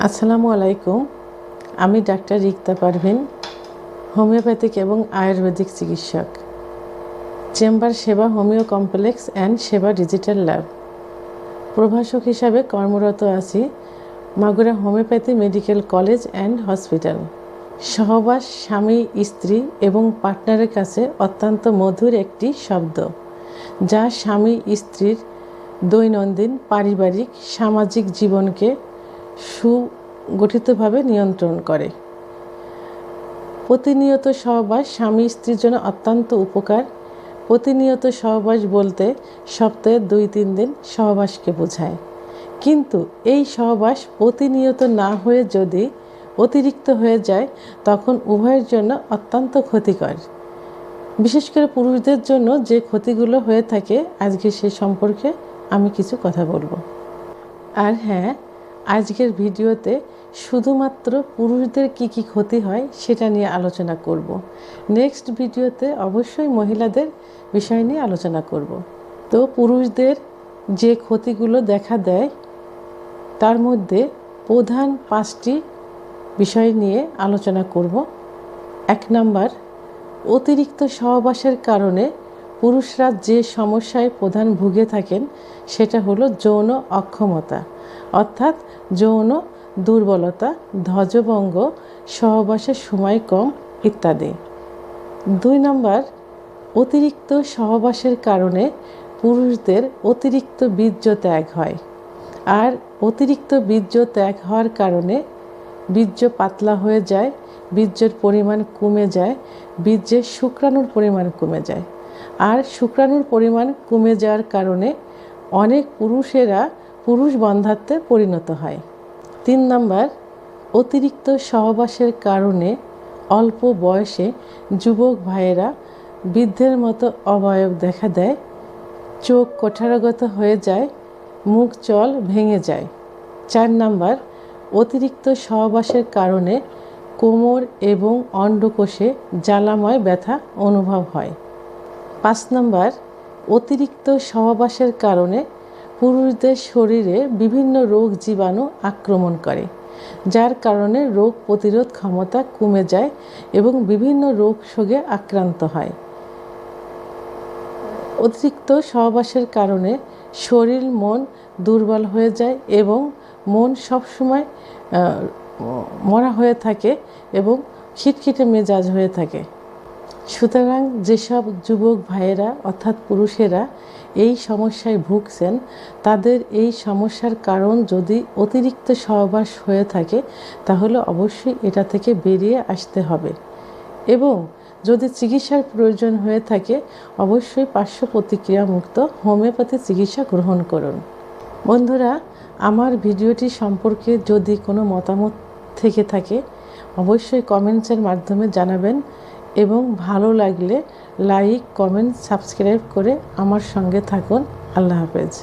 আসসালামু আলাইকুম। আমি ডাক্তার রিক্তা পারভিন, হোমিওপ্যাথিক এবং আয়ুর্বেদিক চিকিৎসক, চেম্বার সেবা হোমিও কমপ্লেক্স অ্যান্ড সেবা ডিজিটাল ল্যাব। প্রভাষক হিসাবে কর্মরত আছি Magura homeopathy medical college and hospital. সহবাস স্বামী স্ত্রী এবং পার্টনারের কাছে অত্যন্ত মধুর একটি শব্দ, যা স্বামী স্ত্রীর দৈনন্দিন পারিবারিক সামাজিক জীবনকে সুগঠিতভাবে নিয়ন্ত্রণ করে। প্রতিনিয়ত সহবাস স্বামী স্ত্রীর জন্য অত্যন্ত উপকার। প্রতিনিয়ত সহবাস বলতে সপ্তাহে 2-3 দিন সহবাসকে বোঝায়, কিন্তু এই সহবাস প্রতিনিয়ত না হয়ে যদি অতিরিক্ত হয়ে যায় তখন উভয়ের জন্য অত্যন্ত ক্ষতিকর। বিশেষ করে পুরুষদের জন্য যে ক্ষতিগুলো হয়ে থাকে, আজকে সে সম্পর্কে আমি কিছু কথা বলবো। আর হ্যাঁ, আজকের ভিডিওতে শুধুমাত্র পুরুষদের কি কি ক্ষতি হয় সেটা নিয়ে আলোচনা করব। নেক্সট ভিডিওতে অবশ্যই মহিলাদের বিষয় নিয়ে আলোচনা করব। তো পুরুষদের যে ক্ষতিগুলো দেখা দেয় তার মধ্যে প্রধান 5টি বিষয় নিয়ে আলোচনা করব। 1 নাম্বার, অতিরিক্ত সহবাসের কারণে পুরুষরা যে সমস্যায় প্রধান ভুগে থাকেন সেটা হলো যৌন অক্ষমতা, অর্থাৎ যৌন দুর্বলতা, ধ্বজভঙ্গ, সহবাসের সময় কম ইত্যাদি। 2 নাম্বার, অতিরিক্ত সহবাসের কারণে পুরুষদের অতিরিক্ত বীর্য ত্যাগ হয়, আর অতিরিক্ত বীর্য ত্যাগ হওয়ার কারণে বীর্য পাতলা হয়ে যায়, বীর্যের পরিমাণ কমে যায়, বীর্যের শুক্রাণুর পরিমাণ কমে যায়, আর শুক্রাণুর পরিমাণ কমে যাওয়ার কারণে অনেক পুরুষেরা পুরুষ বন্ধ্যাত্বে পরিণত হয়। 3 নাম্বার, অতিরিক্ত সহবাসের কারণে অল্প বয়সে যুবক ভাইয়েরা বৃদ্ধের মতো অবয়ব দেখা দেয়, চোখ কোঠারগত হয়ে যায়, মুখ চল ভেঙে যায়। 4 নাম্বার, অতিরিক্ত সহবাসের কারণে কোমর এবং অন্ডকোষে জ্বালাময় ব্যথা অনুভব হয়। 5 নাম্বার, অতিরিক্ত সহবাসের কারণে পুরুষদের শরীরে বিভিন্ন রোগ জীবাণু আক্রমণ করে, যার কারণে রোগ প্রতিরোধ ক্ষমতা কমে যায় এবং বিভিন্ন রোগ শোকে আক্রান্ত হয়। অতিরিক্ত সহবাসের কারণে শরীর মন দুর্বল হয়ে যায় এবং মন সবসময় মরা হয়ে থাকে এবং খিটখিটে মেজাজ হয়ে থাকে। সুতরাং যেসব যুবক ভাইয়েরা অর্থাৎ পুরুষেরা এই সমস্যায় ভুগছেন, তাদের এই সমস্যার কারণ যদি অতিরিক্ত সহবাস হয়ে থাকে তাহলে অবশ্যই এটা থেকে বেরিয়ে আসতে হবে, এবং যদি চিকিৎসার প্রয়োজন হয়ে থাকে অবশ্যই পার্শ্ব প্রতিক্রিয়া মুক্ত হোমিওপ্যাথি চিকিৎসা গ্রহণ করুন। বন্ধুরা, আমার ভিডিওটি সম্পর্কে যদি কোনো মতামত থেকে থাকে অবশ্যই কমেন্টসের মাধ্যমে জানাবেন, এবং ভালো লাগলে লাইক, কমেন্ট, সাবস্ক্রাইব করে আমার সঙ্গে থাকুন। আল্লাহ হাফেজ।